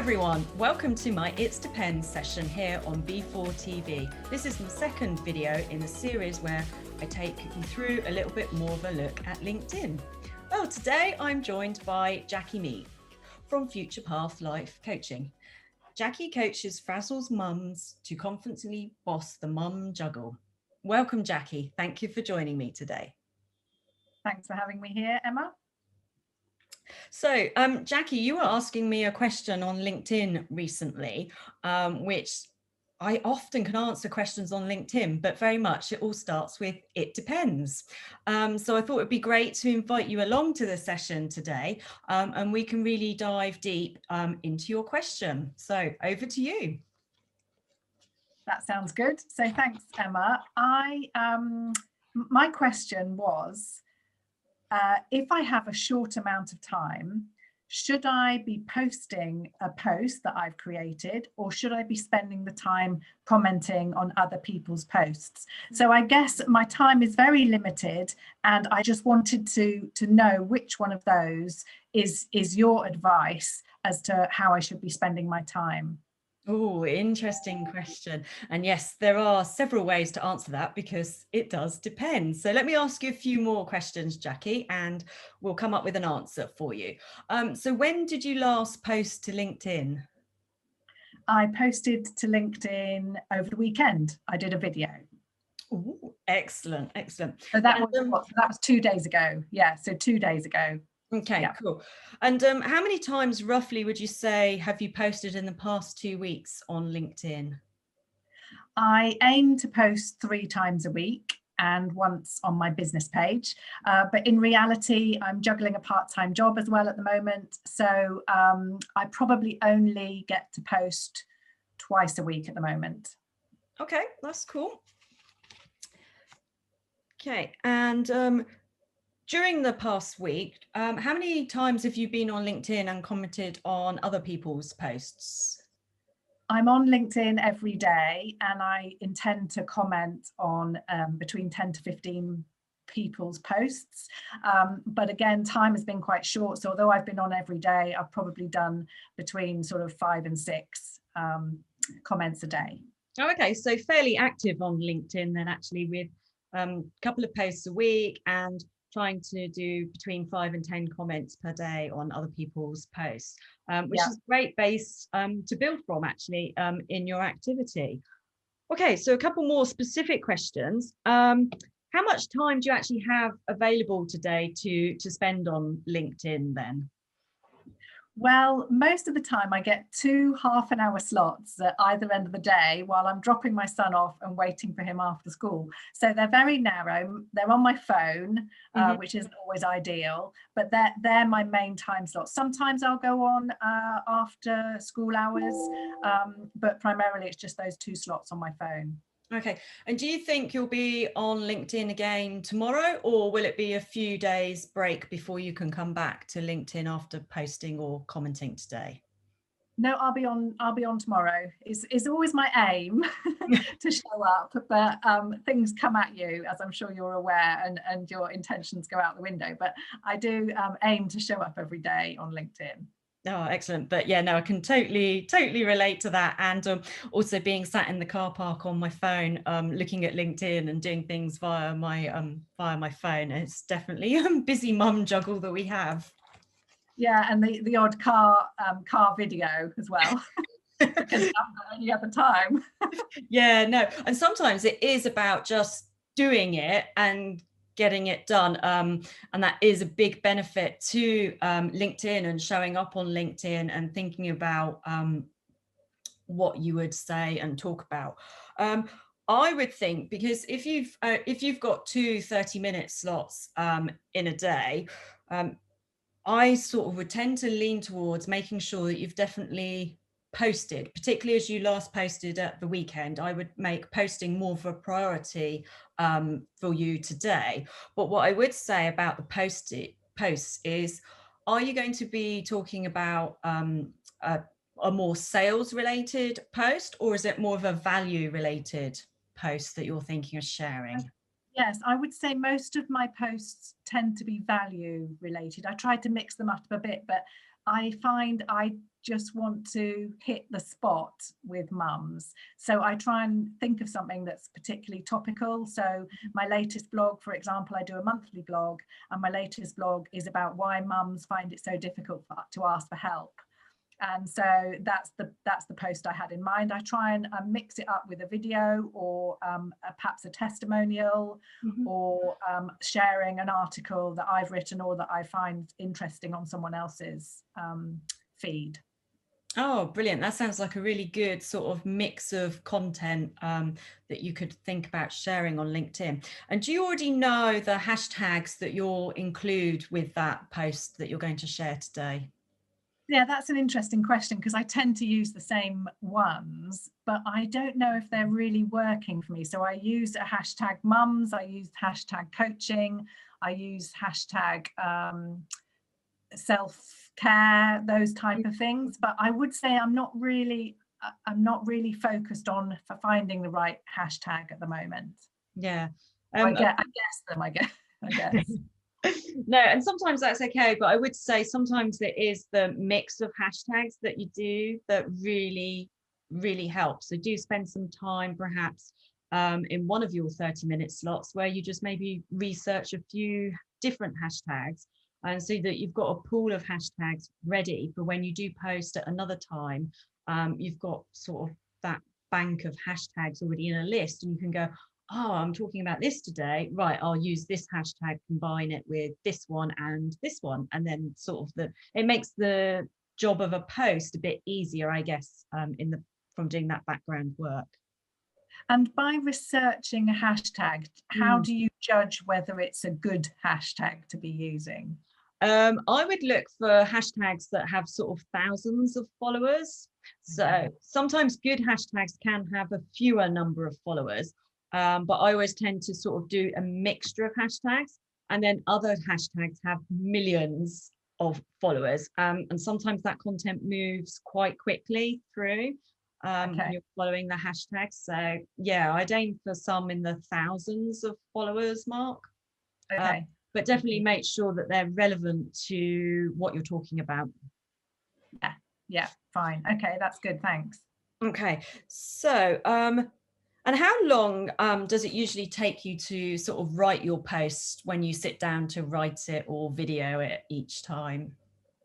everyone, welcome to my It Depends session here on B4 TV. This is the second video in the series where I take you through a little bit more of a look at LinkedIn. Well, today I'm joined by Jackie Meek from Future Path Life Coaching. Jackie coaches frazzles mums to confidently boss the mum juggle. Welcome, Jackie. Thank you for joining me today. Thanks for having me here, Emma. So, Jackie, you were asking me a question on LinkedIn recently, which I often can answer questions on LinkedIn, but very much it all starts with it depends. So I thought it'd be great to invite you along to the session today, and we can really dive deep into your question. So over to you. That sounds good. So thanks, Emma. My question was, if I have a short amount of time, should I be posting a post that I've created, or should I be spending the time commenting on other people's posts? So I guess my time is very limited, and I just wanted to know which one of those is your advice as to how I should be spending my time. Oh, interesting question. And yes, there are several ways to answer that because it does depend. So let me ask you a few more questions, Jackie, and we'll come up with an answer for you. So when did you last post to LinkedIn? I posted to LinkedIn over the weekend. I did a video. Ooh, excellent, excellent. So that was 2 days ago. Yeah, so 2 days ago. Okay, yeah. Cool. And how many times roughly would you say have you posted in the past 2 weeks on LinkedIn? I aim to post 3 times a week and once on my business page. But in reality, I'm juggling a part-time job as well at the moment. So I probably only get to post twice a week at the moment. Okay, that's cool. Okay, and during the past week, how many times have you been on LinkedIn and commented on other people's posts? I'm on LinkedIn every day, and I intend to comment on between 10 to 15 people's posts. But again, time has been quite short. So although I've been on every day, I've probably done between sort of 5 and 6 comments a day. Oh, okay, so fairly active on LinkedIn then, actually, with a couple of posts a week and trying to do between 5 and 10 comments per day on other people's posts, which is a great base to build from, actually, in your activity. Okay, so a couple more specific questions. How much time do you actually have available today to spend on LinkedIn then? Well, most of the time I get 2 half-an-hour slots at either end of the day while I'm dropping my son off and waiting for him after school. So they're very narrow. They're on my phone, which isn't always ideal, but they're my main time slots. Sometimes I'll go on after school hours, but primarily it's just those 2 slots on my phone. Okay, and do you think you'll be on LinkedIn again tomorrow, or will it be a few days break before you can come back to LinkedIn after posting or commenting today? No, I'll be on tomorrow. Is always my aim to show up, but things come at you, as I'm sure you're aware, and your intentions go out the window. But I do aim to show up every day on LinkedIn. Oh, excellent. But yeah, no, I can totally relate to that. And also being sat in the car park on my phone, looking at LinkedIn and doing things via my phone. It's definitely a busy mum juggle that we have. Yeah, and the odd car video as well, because you haven't got any other time. Yeah, no. And sometimes it is about just doing it and getting it done. And that is a big benefit to LinkedIn and showing up on LinkedIn and thinking about what you would say and talk about. I would think, because if you've got 2 30-minute slots in a day, I sort of would tend to lean towards making sure that you've definitely posted, particularly as you last posted at the weekend. I would make posting more of a priority for you today. But what I would say about the posts is, are you going to be talking about a more sales related post, or is it more of a value related post that you're thinking of sharing? Yes, I would say most of my posts tend to be value related. I try to mix them up a bit, but I find I just want to hit the spot with mums. So I try and think of something that's particularly topical. So my latest blog, for example, I do a monthly blog, and my latest blog is about why mums find it so difficult to ask for help. And so that's the post I had in mind. I try and mix it up with a video, or perhaps a testimonial, or sharing an article that I've written or that I find interesting on someone else's feed. Oh, brilliant. That sounds like a really good sort of mix of content that you could think about sharing on LinkedIn. And do you already know the hashtags that you'll include with that post that you're going to share today? Yeah, that's an interesting question, because I tend to use the same ones, but I don't know if they're really working for me. So I use a hashtag mums, I use hashtag coaching, I use hashtag self-care, those type of things. But I would say I'm not really focused on finding the right hashtag at the moment. Yeah. I guess them, I guess. No, and sometimes that's okay, but I would say sometimes it is the mix of hashtags that you do that really, really helps. So do spend some time perhaps in one of your 30-minute slots where you just maybe research a few different hashtags, and so that you've got a pool of hashtags ready for when you do post at another time. You've got sort of that bank of hashtags already in a list, and you can go, oh, I'm talking about this today, right, I'll use this hashtag, combine it with this one and this one, and then sort of it makes the job of a post a bit easier, I guess, from doing that background work. And by researching a hashtag, how do you judge whether it's a good hashtag to be using? I would look for hashtags that have sort of thousands of followers. So sometimes good hashtags can have a fewer number of followers, but I always tend to sort of do a mixture of hashtags, and then other hashtags have millions of followers. And sometimes that content moves quite quickly through when you're following the hashtags. So yeah, I'd aim for some in the thousands of followers mark. Okay. But definitely make sure that they're relevant to what you're talking about. Yeah, fine. Okay, that's good. Thanks. Okay, so and how long does it usually take you to sort of write your post when you sit down to write it or video it each time?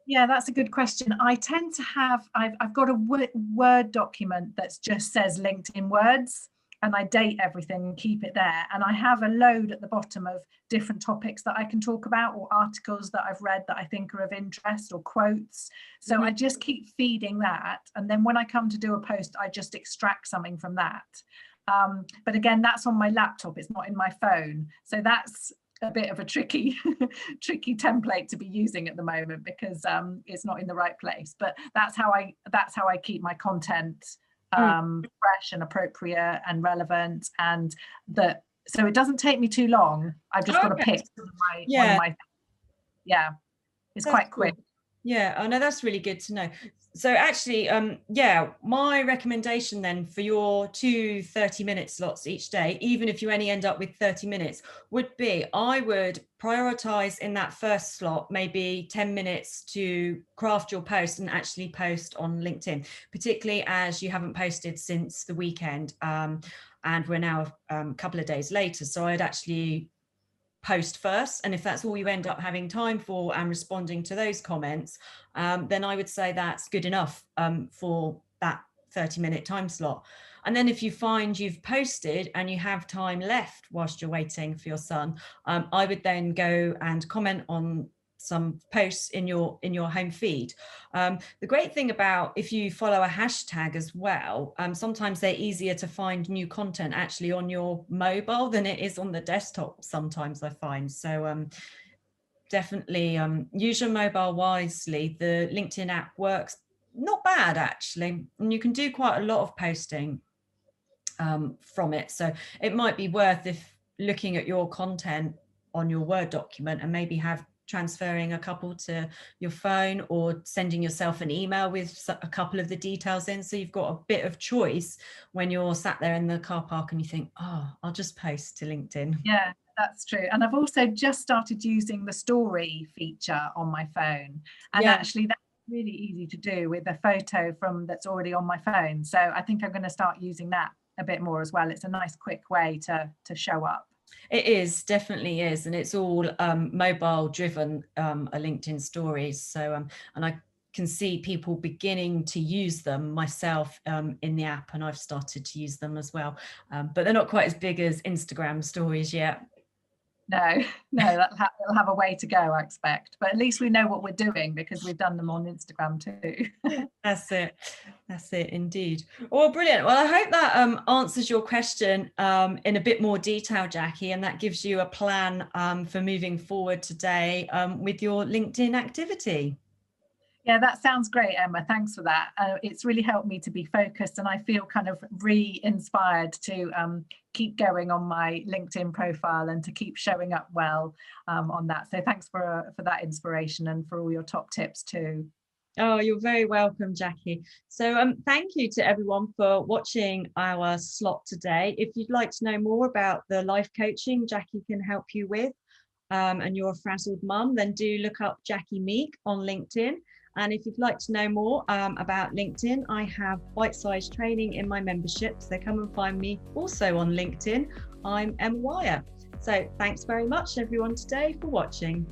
Yeah, that's a good question. I tend to have, I've got a Word document that just says LinkedIn words, and I date everything and keep it there. And I have a load at the bottom of different topics that I can talk about, or articles that I've read that I think are of interest, or quotes. So I just keep feeding that. And then when I come to do a post, I just extract something from that. But again, that's on my laptop, it's not in my phone. So that's a bit of a tricky template to be using at the moment, because it's not in the right place. But that's how I keep my content fresh and appropriate and relevant, and so it doesn't take me too long. I've just got to pick one of my it's quite quick. Yeah, I know, that's really good to know. So actually, yeah, my recommendation then for your 2 30-minute slots each day, even if you only end up with 30 minutes, would be I would prioritize in that first slot maybe 10 minutes to craft your post and actually post on LinkedIn, particularly as you haven't posted since the weekend, and we're now a couple of days later. So I'd actually post first, and if that's all you end up having time for and responding to those comments, then I would say that's good enough for that 30-minute time slot. And then if you find you've posted and you have time left whilst you're waiting for your son, I would then go and comment on some posts in your home feed. The great thing about if you follow a hashtag as well, sometimes they're easier to find new content actually on your mobile than it is on the desktop sometimes, I find. So definitely use your mobile wisely. The LinkedIn app works not bad actually, and you can do quite a lot of posting from it. So it might be worth, if looking at your content on your Word document, and maybe transferring a couple to your phone, or sending yourself an email with a couple of the details in, so you've got a bit of choice when you're sat there in the car park and you think, oh, I'll just post to LinkedIn. Yeah, that's true. And I've also just started using the story feature on my phone, and actually really easy to do with a photo from that's already on my phone. So I think I'm going to start using that a bit more as well. It's a nice quick way to show up. It is, definitely is, and it's all mobile driven, a LinkedIn stories. So and I can see people beginning to use them myself in the app, and I've started to use them as well, but they're not quite as big as Instagram stories yet. No, it'll have a way to go, I expect. But at least we know what we're doing because we've done them on Instagram too. That's it. That's it, indeed. Well, brilliant. Well, I hope that answers your question in a bit more detail, Jackie, and that gives you a plan for moving forward today with your LinkedIn activity. Yeah, that sounds great, Emma. Thanks for that. It's really helped me to be focused, and I feel kind of re-inspired to keep going on my LinkedIn profile and to keep showing up well on that. So thanks for that inspiration and for all your top tips too. Oh, you're very welcome, Jackie. So thank you to everyone for watching our slot today. If you'd like to know more about the life coaching Jackie can help you with, and you're a frazzled mum, then do look up Jackie Meek on LinkedIn. And if you'd like to know more about LinkedIn, I have bite-sized training in my membership. So come and find me also on LinkedIn. I'm Emma Wire. So thanks very much, everyone, today for watching.